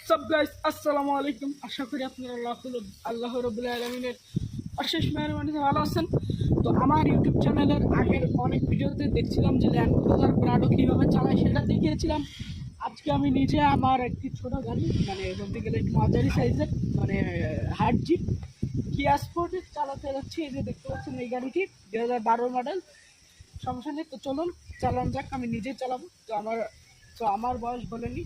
সব গাইস আসসালামু আলাইকুম। আশা করি আপনারা আল্লাহ রাব্বুল আলামিনের অশেষ মেহরবানিতে ভালো আছেন। তো আমার ইউটিউব চ্যানেলের আগের অনেক ভিডিওতে দেখছিলাম যে ল্যান্ড ক্রুজার প্রাডো কীভাবে চালায় সেটা দেখিয়েছিলাম। আজকে আমি নিজে আমার একটি ছোট গাড়ি, মানে বলতে গেলে একটু মাঝারি সাইজের, মানে হার্ড জিপ কিয়া স্পোর্টে চালাতে যাচ্ছি। এই যে দেখতে পাচ্ছেন এই গাড়িটি 2012 মডেল। সমস্যা নেই, তো চলুন চালান যাক। আমি নিজেই চালাবো। তো আমার বয়স বলেনি,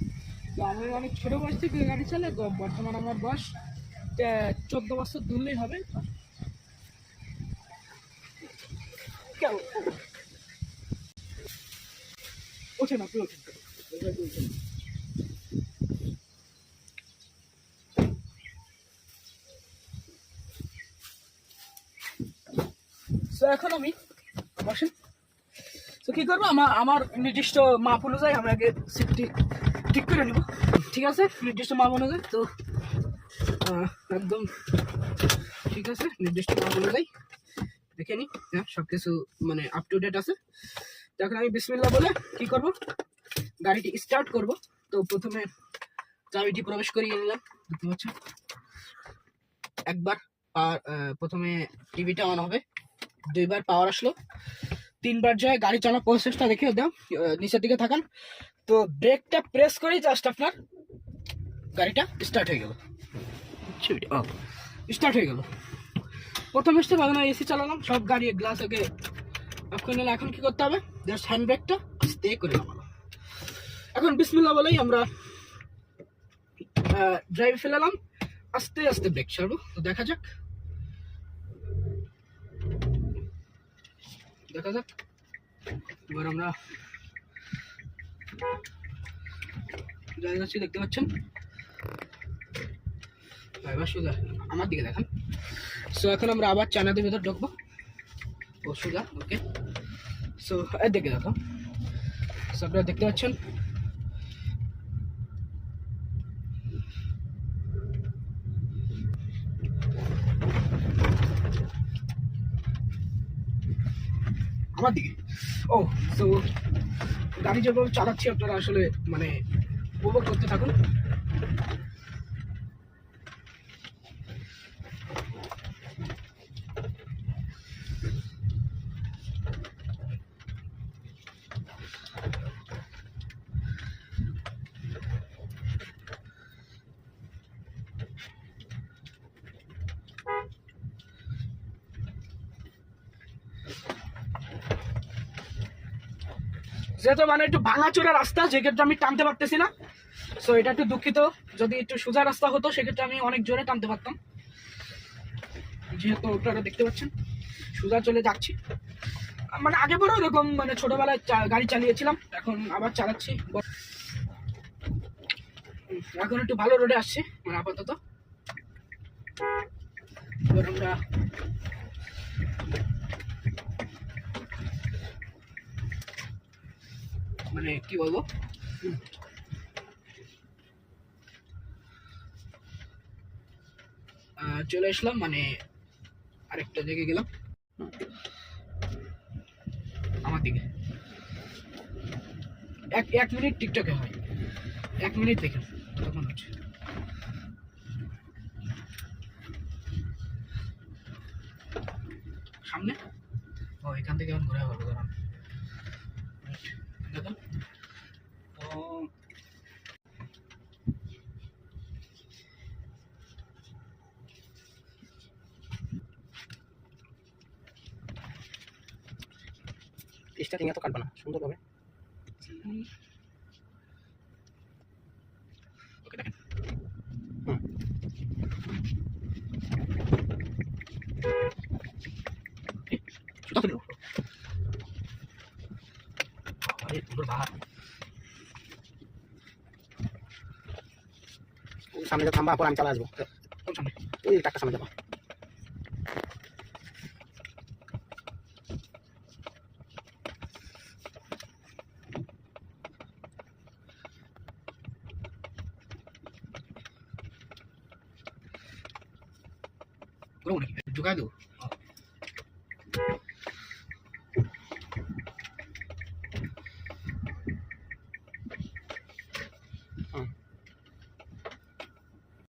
তো আমি অনেক ছোটো বয়স থেকে গাড়ি চালাই। তো বর্তমানে আমার বয়স 14 বছর ধরলেই হবে। কেন ওঠে না, তুই ওঠে তো এখন আমি বসেন। তো কী করবো, আমার নির্দিষ্ট মাপ অনুযায়ী আমি আগে সিটটি ঠিক করে নেব। ঠিক আছে, নির্দিষ্ট মাপ অনুযায়ী। তো একদম ঠিক আছে, নির্দিষ্ট মাপ অনুযায়ী দেখে নিই। হ্যাঁ, সব কিছু মানে আপ টু ডেট আছে। তো এখন আমি বিসমিল্লাহ বলে কি করব, গাড়িটি স্টার্ট করব। তো প্রথমে চাবিটি প্রবেশ করিয়ে নিলাম, দেখতে পাচ্ছেন। একবার প্রথমে টিভিটা অন হবে, দুইবার পাওয়ার আসলো, তিনবার যায় গাড়ি চালানোর প্রসেসটা দেখে দাও। নিচের দিকে থাকান, তো ব্রেকটা প্রেস করেই জাস্ট আপনার গাড়িটা স্টার্ট হয়ে গেল। স্টার্ট হয়ে গেল। প্রথম স্টেপ এখন এসি চালালাম, সব গাড়ি গ্লাস আগে অফ করে নিলে। এখন কি করতে হবে, জাস্ট হ্যান্ড ব্রেকটা স্টে করে নামানো। এখন বিসমিল্লাহ বলেই আমরা ড্রাইভ ফেলালাম, আস্তে আস্তে ব্রেক ছাড়বো। তো দেখা যাক এবার আমরা যাচ্ছি, দেখতে পাচ্ছেন। এবার সোজা আমার দিকে দেখান। সো এখন আমরা আবার চায়নাদের ভিতর ঢুকবো। ও সোজা, ওকে। সো এর দিকে দেখো, সো আপনারা দেখতে পাচ্ছেন। আমার দিকে তো গাড়ি যেভাবে চালাচ্ছি আপনারা আসলে মানে উপভোগ করতে থাকুন। যেহেতু মানে একটু ভাঙাচোরা রাস্তা, যেক্ষেত্রে আমি টানতে পারতেছি না। সো এটা একটু দুঃখিত। যদি একটু সোজা রাস্তা হতো সেক্ষেত্রে আমি অনেক জোরে টানতে পারতাম। যেহেতু আপনারা দেখতে পাচ্ছেন সোজা চলে যাচ্ছি। মানে আগে পরেও এরকম মানে ছোটবেলায় গাড়ি চালিয়েছিলাম, এখন আবার চালাচ্ছি। এখন একটু ভালো রোডে আসছি মানে আপাতত। এবার আমরা মানে কি বলবো, চলে আসলাম মানে আরেকটা জায়গায় গেলাম। আমার দিকে এক মিনিট টিকটকে হয়, 1 মিনিট দেখেন তখন হচ্ছে। সামনে এখান থেকে এখন ঘুরে হবে, ধরুন দেখুন। স্টার্টিং এত কাটবে না, সুন্দর হবে। ওকে দেখেন, সামনে যা থামবা, পর আমি চালা আসবো। সামনে ওই টাকা সামনে যাবো। ঢুকাই দেবো।